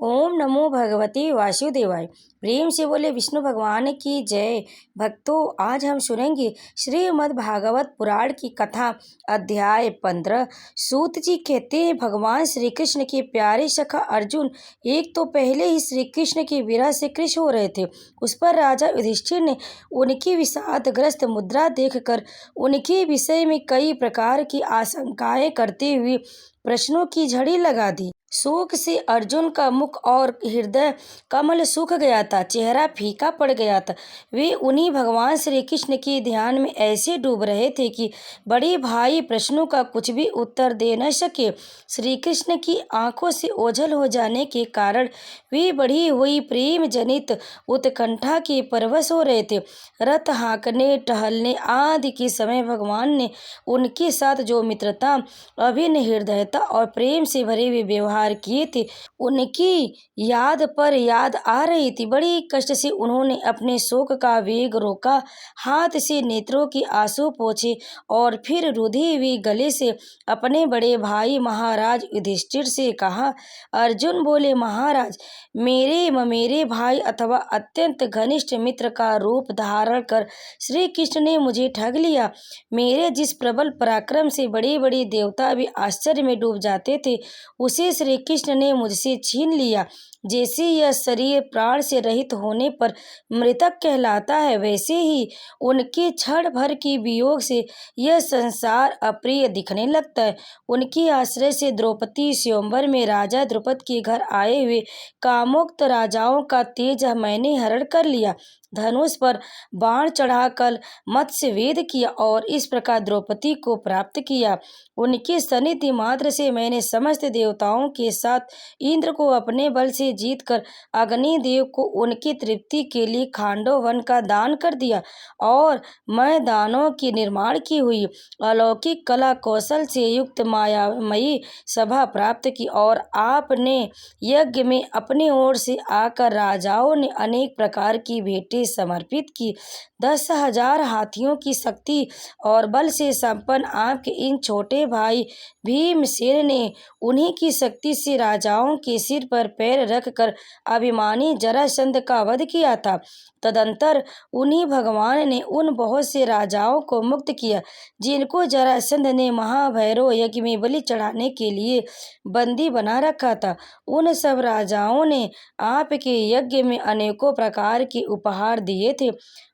ओम नमो भगवते वासुदेवाय। प्रेम से बोले विष्णु भगवान की जय। भक्तों, आज हम सुनेंगे श्रीमद् भागवत पुराण की कथा, अध्याय 15। सूत जी कहते हैं, भगवान श्री कृष्ण के प्यारे सखा अर्जुन एक तो पहले ही श्री कृष्ण के विरह से कृश हो रहे थे। उस पर राजा युधिष्ठिर ने उनकी विषादग्रस्त मुद्रा देखकर उनके विषय में कई प्रकार की आशंकाएं करते हुए प्रश्नों की झड़ी लगा दी। शोक से अर्जुन का मुख और हृदय कमल सूख गया था, चेहरा फीका पड़ गया था। वे उन्हीं भगवान श्री कृष्ण के ध्यान में ऐसे डूब रहे थे कि बड़े भाई प्रश्नों का कुछ भी उत्तर दे न सके। श्री कृष्ण की आंखों से ओझल हो जाने के कारण वे बढ़ी हुई प्रेम जनित उत्कंठा के परवश हो रहे थे। रथ हाँकने टहलने आदि के समय भगवान ने उनके साथ जो मित्रता, अभिन्न हृदयता और प्रेम से भरे हुए व्यवहार किए थे, उनकी याद पर याद आ रही थी। बड़ी कष्ट से उन्होंने अपने शोक का वेग रोका, हाथ से नेत्रों की आंसू पोंछे और फिर रुधे हुए गले से अपने बड़े भाई महाराज युधिष्ठिर से कहा। अर्जुन बोले, महाराज, मेरे ममेरे भाई अथवा अत्यंत घनिष्ठ मित्र का रूप धारण कर श्री कृष्ण ने मुझे ठग लिया। मेरे जिस प्रबल पराक्रम से बड़े बड़े देवता भी आश्चर्य में डूब जाते थे, उसे श्री कृष्ण ने मुझसे छीन लिया। जैसे यह शरीर प्राण से रहित होने पर मृतक कहलाता है, वैसे ही उनके क्षण भर के वियोग से यह संसार अप्रिय दिखने लगता है। उनके आश्रय से द्रौपदी स्वयंवर में राजा द्रुपद के घर आए हुए कामोक्त राजाओं का तेज मैंने हरण कर लिया। धनुष पर बाण चढ़ाकर मत्स्य वेद किया और इस प्रकार द्रौपदी को प्राप्त किया। उनके सानिध्य मात्र से मैंने समस्त देवताओं के साथ इंद्र को अपने बल से जीतकर अग्निदेव को उनकी तृप्ति के लिए खांडव वन का दान कर दिया और मैं दानों की निर्माण की हुई अलौकिक कला कौशल से युक्त मायामयी सभा प्राप्त की और आपने यज्ञ में अपनी ओर से आकर राजाओं ने अनेक प्रकार की भेंटें समर्पित की। 10,000 हाथियों की शक्ति और बल से संपन्न आपके इन छोटे भाई भीमसेन ने उन्हीं की शक्ति से राजाओं के सिर पर पैर रखकर अभिमानी जरासंध का वध किया था। तदंतर उन्हीं भगवान ने उन बहुत से राजाओं को मुक्त किया जिनको जरासंध ने महाभैरव यज्ञ में बलि चढ़ाने के लिए बंदी बना रखा था। उन सब राजाओं ने आपके यज्ञ में अनेकों प्रकार के उपहार दिए थे।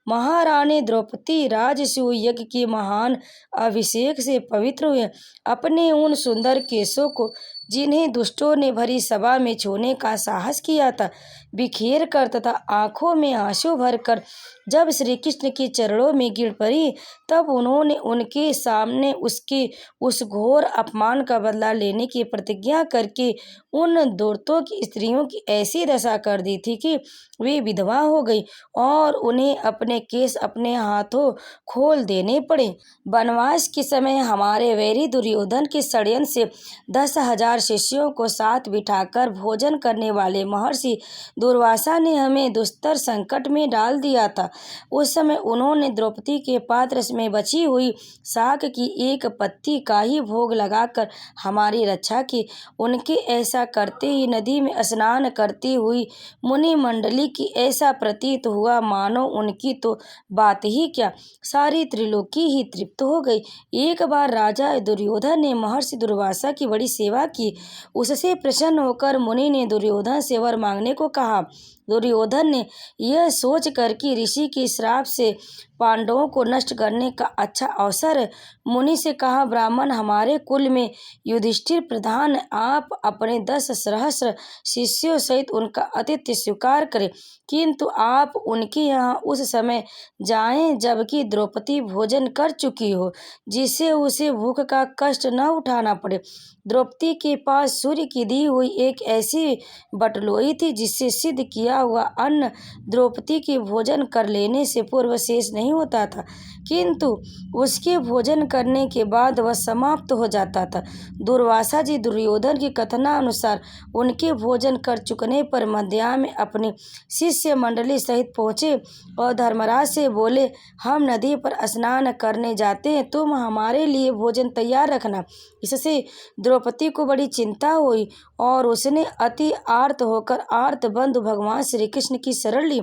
महारानी द्रौपदी राजसूय यज्ञ के महान अभिषेक से पवित्र हुए अपने उन सुंदर केशों को, जिन्हें दुष्टों ने भरी सभा में छूने का साहस किया था, बिखेर कर तथा आंखों में आंसू भरकर जब श्री कृष्ण के चरणों में गिर पड़ी, तब उन्होंने उनके सामने उसके उस घोर अपमान का बदला लेने की प्रतिज्ञा करके उन दूतों की स्त्रियों की ऐसी दशा कर दी थी कि वे विधवा हो गई और उन्हें अपने केश अपने हाथों खोल देने पड़े। वनवास के समय हमारे वैरी दुर्योधन के षड्यंत्र से 10,000 शिष्यों को साथ बिठाकर भोजन करने वाले महर्षि दुर्वासा ने हमें दुस्तर संकट में डाल दिया था। उस समय उन्होंने द्रौपदी के पात्र में बची हुई शाक की एक पत्ती का ही भोग लगाकर हमारी रक्षा की। उनके ऐसा करते ही नदी में स्नान करती हुई मुनि मंडली की ऐसा प्रतीत हुआ मानो उनकी तो बात ही क्या, सारी त्रिलोकी ही तृप्त हो गई। एक बार राजा दुर्योधन ने महर्षि दुर्वासा की बड़ी सेवा की। उससे प्रसन्न होकर मुनि ने दुर्योधन से वर मांगने को कहा। दुर्योधन ने यह सोच कर कि ऋषि के श्राप से पांडवों को नष्ट करने का अच्छा अवसर है, मुनि से कहा, ब्राह्मण हमारे कुल में युधिष्ठिर प्रधान, आप अपने 10 सहस्त्र शिष्यों सहित उनका आतिथ्य स्वीकार करें, किंतु आप उनके यहाँ उस समय जाएं जबकि द्रौपदी भोजन कर चुकी हो, जिससे उसे भूख का कष्ट न उठाना पड़े। द्रौपदी के पास सूर्य की दी हुई एक ऐसी बटलोई थी जिससे सिद्ध किया हुआ अन्न द्रौपदी के भोजन कर लेने से पूर्व शेष नहीं नहीं होता था, किंतु उसके भोजन करने के बाद वह समाप्त हो जाता था। दुर्वासा जी दुर्योधन की कथनानुसार उनके भोजन कर चुकने पर मध्याह्न में अपनी शिष्य मंडली सहित पहुँचे और धर्मराज से बोले, हम नदी पर स्नान करने जाते हैं, तुम हमारे लिए भोजन तैयार रखना। इससे द्रौपदी को बड़ी चिंता हुई और उसने अति आर्त होकर आर्त बंधु भगवान श्री कृष्ण की शरण ली।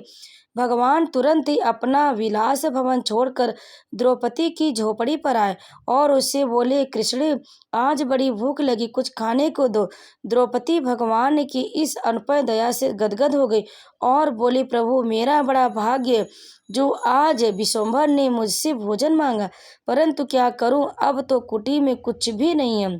भगवान तुरंत ही अपना विलास भवन छोड़कर द्रौपदी की झोपड़ी पर आए और उससे बोले, कृष्ण, आज बड़ी भूख लगी, कुछ खाने को दो। द्रौपदी भगवान की इस अनुपम दया से गदगद हो गई और बोली, प्रभु, मेरा बड़ा भाग्य जो आज विश्वम्भर ने मुझसे भोजन मांगा, परंतु क्या करूं, अब तो कुटी में कुछ भी नहीं है।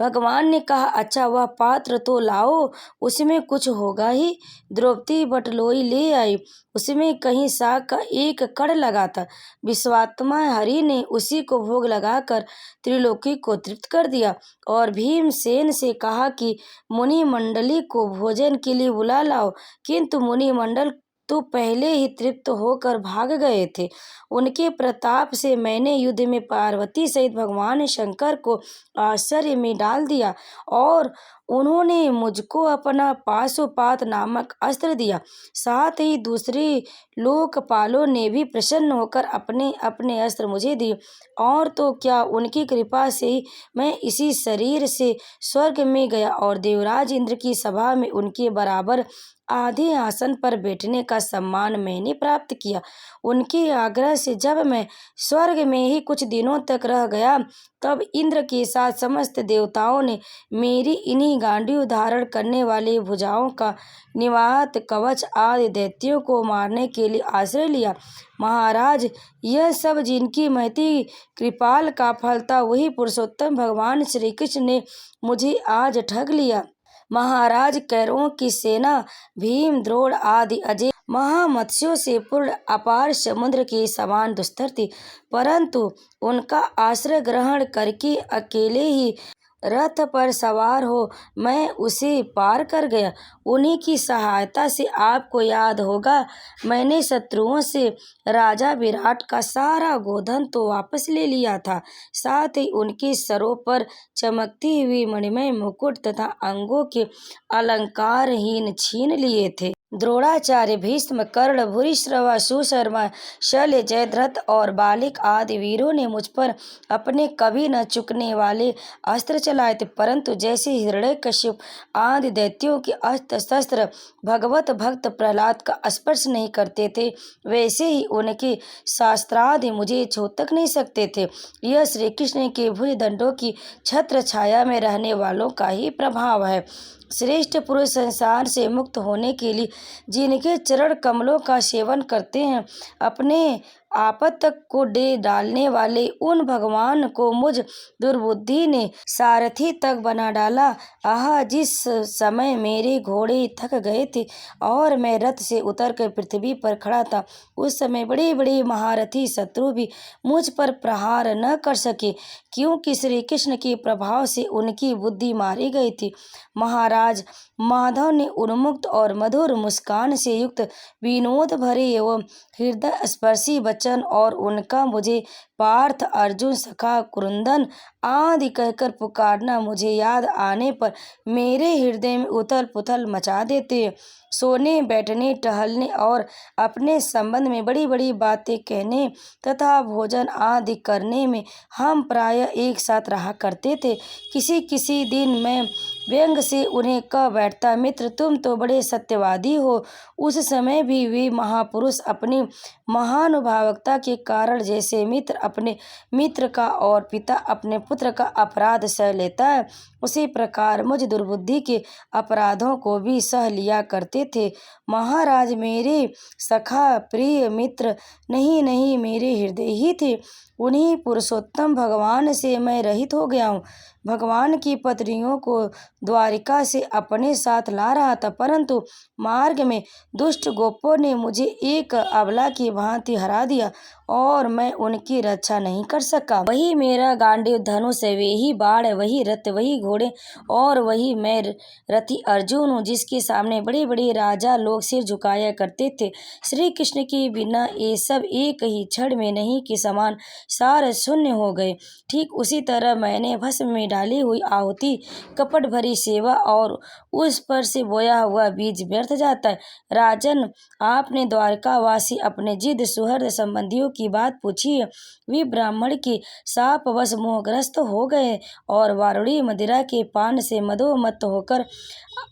भगवान ने कहा, अच्छा, वह पात्र तो लाओ, उसमें कुछ होगा ही। द्रौपदी बटलोई ले आई, उसमें कहीं साग का एक कण लगा था। विश्वात्मा हरि ने उसी को भोग लगाकर त्रिलोकी को तृप्त कर दिया और भीमसेन से कहा कि मुनि मंडली को भोजन के लिए बुला लाओ, किंतु मुनि मंडल तो पहले ही तृप्त होकर भाग गए थे। उनके प्रताप से मैंने युद्ध में पार्वती सहित भगवान शंकर को आश्चर्य में डाल दिया और उन्होंने मुझको अपना पाशुपात नामक अस्त्र दिया। साथ ही दूसरे लोकपालों ने भी प्रसन्न होकर अपने अपने अस्त्र मुझे दिए, और तो क्या, उनकी कृपा से ही मैं इसी शरीर से स्वर्ग में गया और देवराज इंद्र की सभा में उनके बराबर आधे आसन पर बैठने का सम्मान मैंने प्राप्त किया। उनके आग्रह से जब मैं स्वर्ग में ही कुछ दिनों तक रह गया, तब इंद्र के साथ समस्त देवताओं ने मेरी इन्हीं गांडीव धारण करने वाली भुजाओं का निवात कवच आदि दैत्यों को मारने के लिए आश्रय लिया। महाराज, यह सब जिनकी महती कृपाल का फल था, वही पुरुषोत्तम भगवान श्री कृष्ण ने मुझे आज ठग लिया। महाराज, कौरवों की सेना भीम, द्रोण आदि अजय महामत्स्यों से पूर्ण अपार समुद्र के समान दुस्तर थी, परंतु उनका आश्रय ग्रहण करके अकेले ही रथ पर सवार हो मैं उसे पार कर गया। उन्हीं की सहायता से, आपको याद होगा, मैंने शत्रुओं से राजा विराट का सारा गोधन तो वापस ले लिया था, साथ ही उनके सरों पर चमकती हुई मणिमय मुकुट तथा अंगों के अलंकारहीन छीन लिए थे। द्रोणाचार्य, भीष्म, कर्ण, भूरिश्रवा, सुशर्मा, शल्य, जयद्रथ और बालिक आदि वीरों ने मुझ पर अपने कभी न चुकने वाले अस्त्र चलाए थे, परंतु जैसे हिरण्यकश्यप आदि दैत्यों के अस्त्र शस्त्र भगवत भक्त प्रहलाद का स्पर्श नहीं करते थे, वैसे ही उनके शास्त्रादि मुझे छू तक नहीं सकते थे। यह श्री कृष्ण के भुजदंडों की छत्र छाया में रहने वालों का ही प्रभाव है। श्रेष्ठ पुरुष संसार से मुक्त होने के लिए जिनके चरण कमलों का सेवन करते हैं, अपने आपत को दे डालने वाले उन भगवान को मुझ दुर्बुद्धि ने सारथी तक बना डाला। आह, जिस समय मेरे घोड़े थक गए थे और मैं रथ से उतरकर पृथ्वी पर खड़ा था, उस समय बड़े बड़े महारथी शत्रु भी मुझ पर प्रहार न कर सके, क्योंकि श्री कृष्ण के प्रभाव से उनकी बुद्धि मारी गई थी। महाराज, माधव ने उन्मुक्त और मधुर मुस्कान से युक्त विनोद भरे एवं हृदय स्पर्शी वचन और उनका मुझे पार्थ, अर्जुन, सखा, कुरुंदन आदि कहकर पुकारना मुझे याद आने पर मेरे हृदय में उथल पुथल मचा देते हैं। सोने, बैठने, टहलने और अपने संबंध में बड़ी बड़ी बातें कहने तथा भोजन आदि करने में हम प्रायः एक साथ रहा करते थे। किसी किसी दिन मैं व्यंग से उन्हें कह बैठता, मित्र, तुम तो बड़े सत्यवादी हो। उस समय भी वे महापुरुष अपनी महानुभावकता के कारण जैसे मित्र अपने मित्र का और पिता अपने पुत्र का अपराध सह लेता है, उसी प्रकार मुझ दुर्बुद्धि के अपराधों को भी सह लिया करते थे। महाराज, मेरे सखा प्रिय मित्र नहीं नहीं मेरे हृदय ही थे। उन्हीं पुरुषोत्तम भगवान से मैं रहित हो गया हूँ। भगवान की पत्नियों को द्वारिका से अपने साथ ला रहा था, परंतु मार्ग में दुष्ट गोपों ने मुझे एक अबला की भांति हरा दिया और मैं उनकी रक्षा नहीं कर सका। वही मेरा गांडीव धनुष है, वही बाण, वही रथ, वही घोड़े और वही मैं रथी अर्जुन हूँ, जिसके सामने बड़े बड़े राजा लोग सिर झुकाया करते थे। श्री कृष्ण के बिना ये सब एक ही क्षण में नहीं के समान सार शून्य हो गए। ठीक उसी तरह मैंने भस्म में डाली हुई आहुति, कपट भरी सेवा और उस पर से बोया हुआ बीज व्यर्थ जाता है। राजन, आपने द्वारकावासी अपने जिद सुहृद संबंधियों की बात पूछी है। वे ब्राह्मण के शापवश मोहग्रस्त हो गए और वारुणी मदिरा के पान से मदोमत्त होकर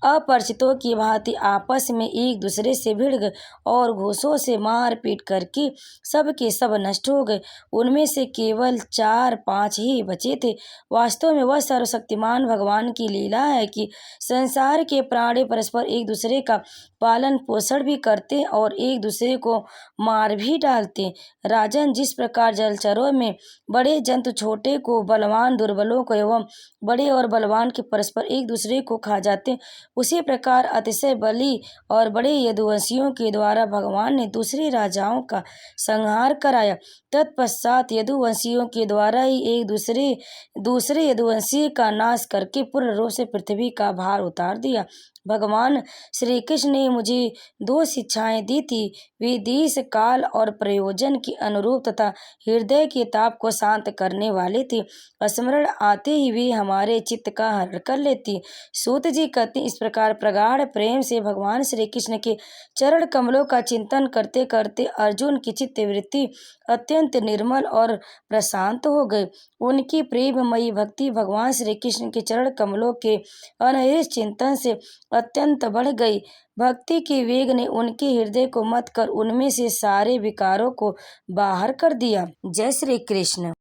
अपरिचितों की भांति आपस में एक दूसरे से भिड़ गए और घूसों से मार पीट करके सब के सब नष्ट हो गए। उनमें से केवल 4-5 ही बचे थे। वास्तव में वह सर्वशक्तिमान भगवान की लीला है कि संसार के प्राणी परस्पर एक दूसरे का पालन पोषण भी करते और एक दूसरे को मार भी डालते। राजन, जिस प्रकार जलचरों में बड़े जंतु छोटे को, बलवान दुर्बलों को एवं बड़े और बलवान के परस्पर एक दूसरे को खा जाते, उसी प्रकार अतिशय बली और बड़े यदुवंशियों के द्वारा भगवान ने दूसरे राजाओं का संहार कराया। तत्पश्चात यदुवंशियों के द्वारा ही एक दूसरे यदुवंशी का नाश करके पूर्ण रूप से पृथ्वी का भार उतार दिया। भगवान श्री कृष्ण ने मुझे 2 शिक्षाएं दी थी। वे देश काल और प्रयोजन के अनुरूप तथा हृदय के ताप को शांत करने वाले थे। स्मरण आते ही वे हमारे चित्त का हरण कर लेती। सूत जी कहते, इस प्रकार प्रगाढ़ प्रेम से भगवान श्री कृष्ण के चरण कमलों का चिंतन करते करते अर्जुन की चित्तवृत्ति अत्यंत निर्मल और प्रशांत हो गई। उनकी प्रेममयी भक्ति भगवान श्री कृष्ण के चरण कमलों के अनहृत चिंतन से अत्यंत बढ़ गई। भक्ति के वेग ने उनके हृदय को मत कर उनमें से सारे विकारों को बाहर कर दिया। जय श्री कृष्ण।